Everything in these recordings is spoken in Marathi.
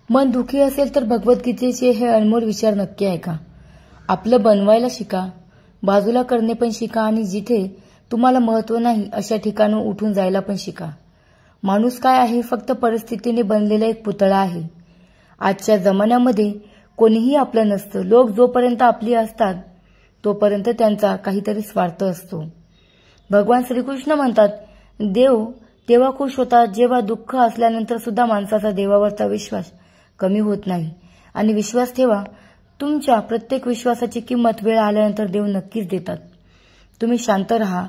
मन दुखी असेल तर भगवद्गीतेचे हे अनमोल विचार नक्की ऐका. आपलं बनवायला शिका, बाजूला करणे पण शिका आणि जिथे तुम्हाला महत्व नाही अशा ठिकाणून उठून जायला पण शिका. माणूस काय आहे? फक्त परिस्थितीने बनलेला एक पुतळा आहे. आजच्या जमान्यामध्ये कोणीही आपलं नसतं. लोक जोपर्यंत आपली असतात तोपर्यंत त्यांचा काहीतरी स्वार्थ असतो. भगवान श्रीकृष्ण म्हणतात, देव तेव्हा खुश होतात जेव्हा दुःख असल्यानंतर सुद्धा माणसाचा देवावरचा विश्वास कमी होत नाही. आणि विश्वास ठेवा, तुमच्या प्रत्येक विश्वासाची किंमत वेळ आल्यानंतर देव नक्कीच देतात. तुम्ही शांत राहा.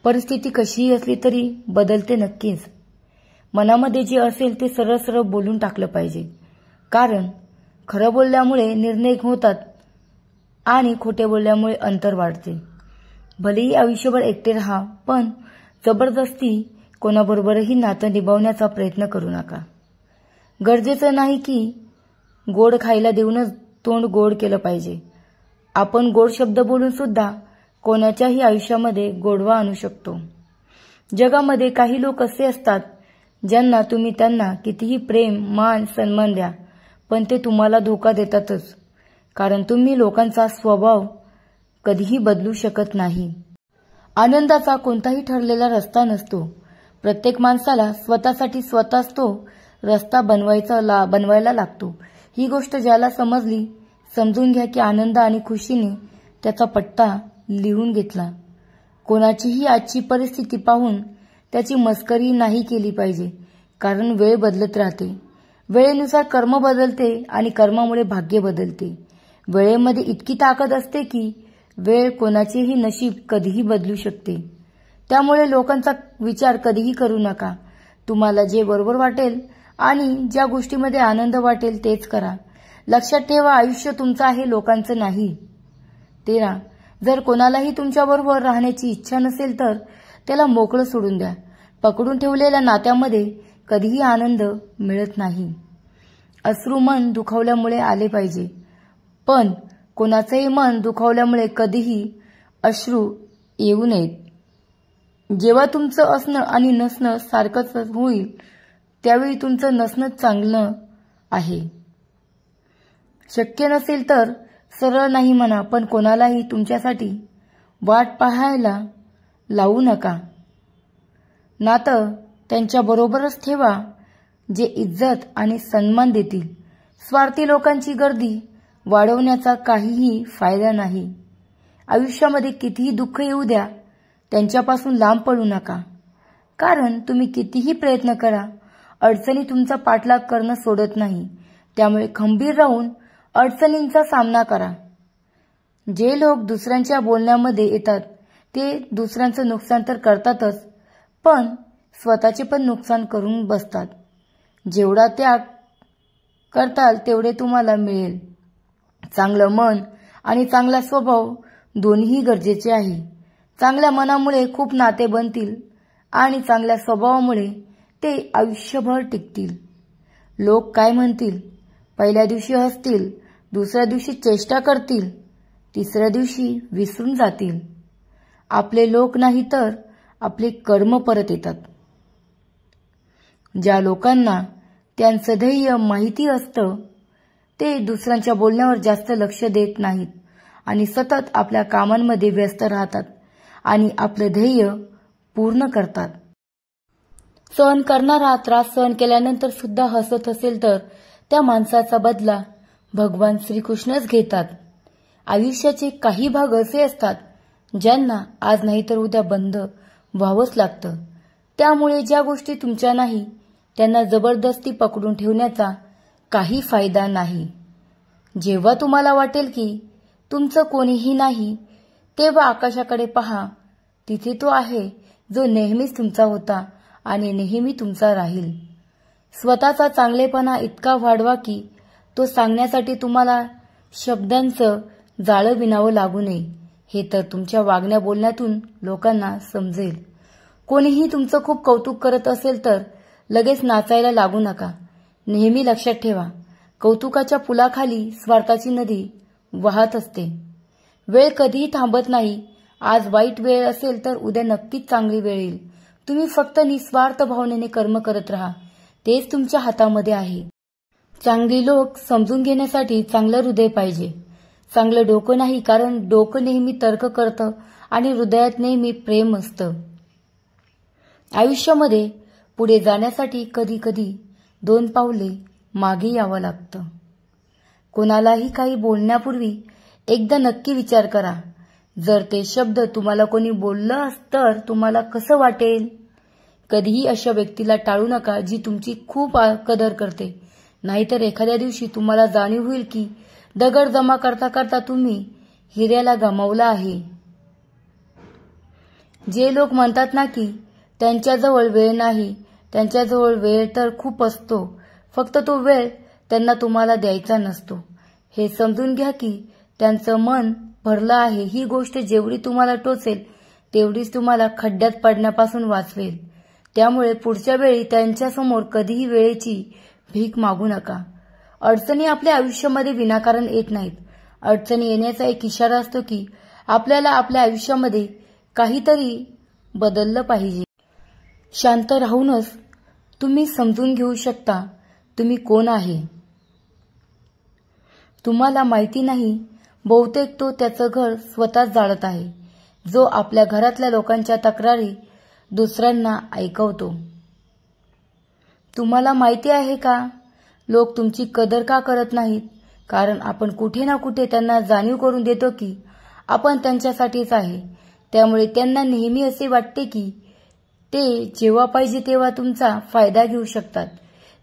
परिस्थिती कशीही असली तरी बदलते नक्कीच. मनामध्ये जे असेल ते सरळ सरळ बोलून टाकलं पाहिजे. कारण खरं बोलल्यामुळे निर्णय होतात आणि खोटे बोलल्यामुळे अंतर वाढते. भलेही आयुष्यभर एकटे राहा, पण जबरदस्ती कोणाबरोबरही नातं निभावण्याचा प्रयत्न करू नका. गरजेचं नाही की गोड खायला देऊनच तोंड गोड केलं पाहिजे. आपण गोड शब्द बोलून सुद्धा कोणाच्याही आयुष्यामध्ये गोडवा आणू शकतो. जगामध्ये काही लोक असे असतात ज्यांना तुम्ही त्यांना कितीही प्रेम, मान, सन्मान द्या, पण ते तुम्हाला धोका देतातच. कारण तुम्ही लोकांचा स्वभाव कधीही बदलू शकत नाही. आनंदाचा कोणताही ठरलेला रस्ता नसतो. प्रत्येक माणसाला स्वतःसाठी स्वतःच तो रस्ता बनवायला लागतो. ही गोष्ट ज्याला समजली, समजून घ्या की आनंद आणि खुशीने त्याचा पट्टा लिहून घेतला. कोणाचीही आजची परिस्थिती पाहून त्याची मस्करी नाही केली पाहिजे. कारण वेळ बदलत राहते. वेळेनुसार कर्म बदलते आणि कर्मामुळे भाग्य बदलते. वेळेमध्ये इतकी ताकद असते की वेळ कोणाचेही नशीब कधीही बदलू शकते. त्यामुळे लोकांचा विचार कधीही करू नका. तुम्हाला जे बरोबर वाटेल आणि ज्या गोष्टीमध्ये आनंद वाटेल तेच करा. लक्षात ठेवा, आयुष्य तुमचं आहे, लोकांचं नाही. 13. जर कोणालाही तुमच्याबरोबर राहण्याची इच्छा नसेल तर त्याला मोकळं सोडून द्या. पकडून ठेवलेल्या नात्यामध्ये कधीही आनंद मिळत नाही. अश्रू मन दुखावल्यामुळे आले पाहिजे, पण कोणाचंही मन दुखावल्यामुळे कधीही अश्रू येऊ नयेत. जेव्हा तुमचं असणं आणि नसणं सारखंच होईल त्यावेळी तुमचं नसणंच चांगलं आहे. शक्य नसेल तर सरळ नाही म्हणा, पण कोणालाही तुमच्यासाठी वाट पाहायला लावू नका. नातं त्यांच्याबरोबरच ठेवा जे इज्जत आणि सन्मान देतील. स्वार्थी लोकांची गर्दी वाढवण्याचा काहीही फायदा नाही. आयुष्यामध्ये कितीही दुःख येऊ द्या, त्यांच्यापासून लांब पडू नका. कारण तुम्ही कितीही प्रयत्न करा, अडचणी तुमचा पाठलाग करणं सोडत नाही. त्यामुळे खंबीर राहून अडचणींचा सामना करा. जे लोक दुसऱ्यांच्या बोलण्यामध्ये येतात ते दुसऱ्यांचं नुकसान तर करतातच, पण स्वतःचे पण नुकसान करून बसतात. जेवढा त्याग करताल तेवढे तुम्हाला मिळेल. चांगलं मन आणि चांगला स्वभाव दोन्ही गरजेचे आहे. चांगल्या मनामुळे खूप नाते बनतील आणि चांगल्या स्वभावामुळे ते आयुष्यभर टिकतील. लोक काय म्हणतील? पहिल्या दिवशी हसतील, दुसऱ्या दिवशी चेष्टा करतील, तिसऱ्या दिवशी विसरून जातील. आपले लोक नाही तर आपले कर्म परत येतात. ज्या लोकांना त्यांचं ध्येय माहिती असतं ते दुसऱ्यांच्या बोलण्यावर जास्त लक्ष देत नाहीत आणि सतत आपल्या कामांमध्ये व्यस्त राहतात आणि आपलं ध्येय पूर्ण करतात. सहन करणारा त्रास सहन केल्यानंतर सुद्धा हसत असेल तर त्या माणसाचा बदला भगवान श्रीकृष्णच घेतात. आयुष्याचे काही भाग असे असतात ज्यांना आज नाही तर उद्या बंद व्हावंच लागतं. त्यामुळे ज्या गोष्टी तुमच्या नाही त्यांना जबरदस्ती पकडून ठेवण्याचा काही फायदा नाही. जेव्हा तुम्हाला वाटेल की तुमचं कोणीही नाही तेव्हा आकाशाकडे पहा. तिथे तो आहे जो नेहमीच तुमचा होता आणि नेहमी तुमचा राहील. स्वतःचा चांगलेपणा इतका वाढवा की तो सांगण्यासाठी तुम्हाला शब्दांचं जाळं विणावं लागू नये. हे तर तुमच्या वागण्या बोलण्यातून लोकांना समजेल. कोणीही तुमचं खूप कौतुक करत असेल तर लगेच नाचायला लागू नका. नेहमी लक्षात ठेवा, कौतुकाच्या पुलाखाली स्वार्थाची नदी वाहत असते. वेळ कधीही थांबत नाही. आज वाईट वेळ असेल तर उद्या नक्कीच चांगली वेळ येईल. तुम्ही फक्त निस्वार्थ भावनेने कर्म करत राहा. तेच तुमच्या हातामध्ये आहे. चांगली लोक समजून घेण्यासाठी चांगलं हृदय पाहिजे, चांगलं डोकं नाही, कारण डोकं नेहमी तर्क करतं आणि हृदयात नेहमी प्रेम असतं. आयुष्यामध्ये पुढे जाण्यासाठी कधी कधी 2 पावले मागे यावं लागतं. कोणालाही काही बोलण्यापूर्वी एकदा नक्की विचार करा. जर ते शब्द तुम्हाला कोणी बोललं तर तुम्हाला कसं वाटेल? कधीही अशा व्यक्तीला टाळू नका जी तुमची खूप कदर करते, नाहीतर एखाद्या दिवशी तुम्हाला जाणीव होईल की दगड जमा करता करता तुम्ही हिऱ्याला गमावला आहे. जे लोक म्हणतात ना की त्यांच्याजवळ वेळ नाही, त्यांच्याजवळ वेळ तर खूप असतो, फक्त तो वेळ त्यांना तुम्हाला द्यायचा नसतो. हे समजून घ्या की त्यांचं मन भरलं आहे. ही गोष्ट जेवढी तुम्हाला टोचेल तेवढीच तुम्हाला खड्ड्यात पडण्यापासून वाचवेल. त्यामुळे पुढच्या वेळी त्यांच्यासमोर कधीही वेळेची भीक मागू नका. अडचणी आपल्या आयुष्यामध्ये विनाकारण येत नाहीत. अडचणी येण्याचा एक इशारा असतो की आपल्याला आपल्या आयुष्यामध्ये काहीतरी बदललं पाहिजे. शांत राहूनच तुम्ही समजून घेऊ शकता तुम्ही कोण आहे. तुम्हाला माहिती नाही, बहुतेक तो त्याचं घर स्वतःच जाळत आहे, जो आपल्या घरातल्या लोकांच्या तक्रारी दुसऱ्यांना ऐकवतो. तुम्हाला माहिती आहे का, लोक तुमची कदर का करत नाहीत? कारण आपण कुठे ना कुठे त्यांना जाणीव करून देतो की आपण त्यांच्यासाठीच आहे. त्यामुळे त्यांना नेहमी असे वाटते की ते जेव्हा पाहिजे तेव्हा तुमचा फायदा घेऊ शकतात.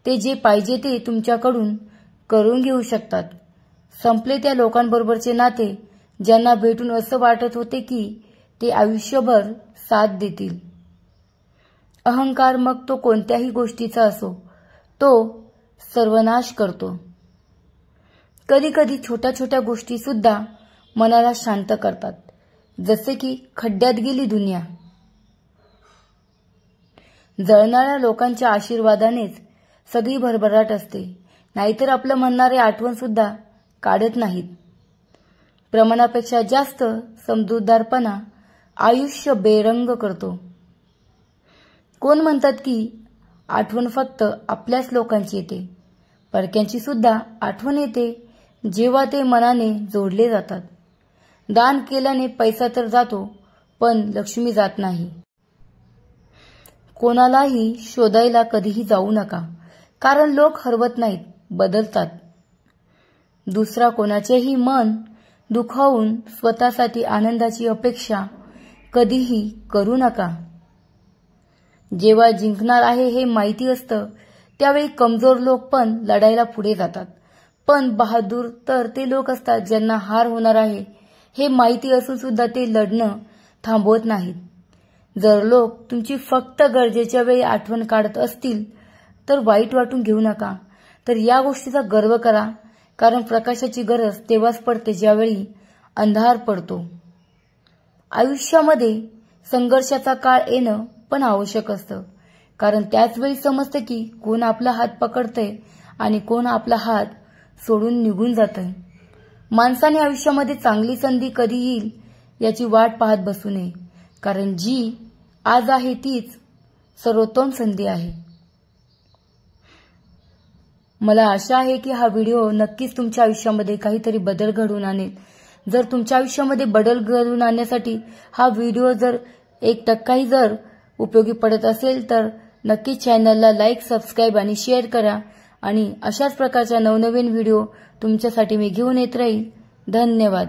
ते जे पाहिजे ते तुमच्याकडून करून घेऊ शकतात. संपले त्या लोकांबरोबरचे नाते ज्यांना भेटून असं वाटत होते की ते आयुष्यभर साथ देतील. अहंकार, मग तो कोणत्याही गोष्टीचा असो, तो सर्वनाश करतो. कधी कधी छोट्या छोट्या गोष्टी सुद्धा मनाला शांत करतात, जसे की खड्ड्यात गेली दुनिया. जळणाऱ्या लोकांच्या आशीर्वादानेच सगळी भरभराट असते, नाहीतर आपलं म्हणणारे आठवण सुद्धा काढत नाहीत. प्रमाणापेक्षा जास्त समजूतदारपणा आयुष्य बेरंग करतो. कोण म्हणतात की आठवण फक्त आपल्याच लोकांची येते. परक्यांची सुद्धा आठवण येते जेव्हा ते मनाने जोडले जातात. दान केल्याने पैसा तर जातो, पण लक्ष्मी जात नाही. कोणालाही शोधायला कधीही जाऊ नका, कारण लोक हरवत नाहीत, बदलतात. दुसरा कोणाचेही मन दुखावून स्वतःसाठी आनंदाची अपेक्षा कधीही करू नका. जेव्हा जिंकणार आहे हे माहिती असतं त्यावेळी कमजोर लोक पण लढायला पुढे जातात. पण बहादूर तर ते लोक असतात ज्यांना हार होणार आहे हे माहिती असून सुद्धा ते लढणं थांबवत नाहीत. जर लोक तुमची फक्त गरजेच्या वेळी आठवण काढत असतील तर वाईट वाटून घेऊ नका, तर या गोष्टीचा गर्व करा, कारण प्रकाशाची गरज तेव्हाच पडते ज्यावेळी अंधार पडतो. आयुष्यामध्ये संघर्षाचा काळ येणं पण आवश्यक असतं, कारण त्याच वेळी समजतं की कोण आपला हात पकडतंय आणि कोण आपला हात सोडून निघून जातंय. माणसाने आयुष्यामध्ये चांगली संधी कधी येईल याची वाट पाहत बसू नये, कारण जी आज आहे तीच सर्वोत्तम संधी आहे. मला आशा आहे की हा व्हिडिओ नक्कीच तुमच्या आयुष्यामध्ये काहीतरी बदल घडवून आणेल. जर तुमच्या आयुष्यामध्ये बदल घडवून आणण्यासाठी हा व्हिडिओ जर 1% जर उपयोगी पडत असेल तर नक्कीच चॅनलला लाईक, सबस्क्राईब आणि शेअर करा. आणि अशाच प्रकारच्या नवनवीन व्हिडिओ तुमच्यासाठी मी घेऊन येत राहील. धन्यवाद.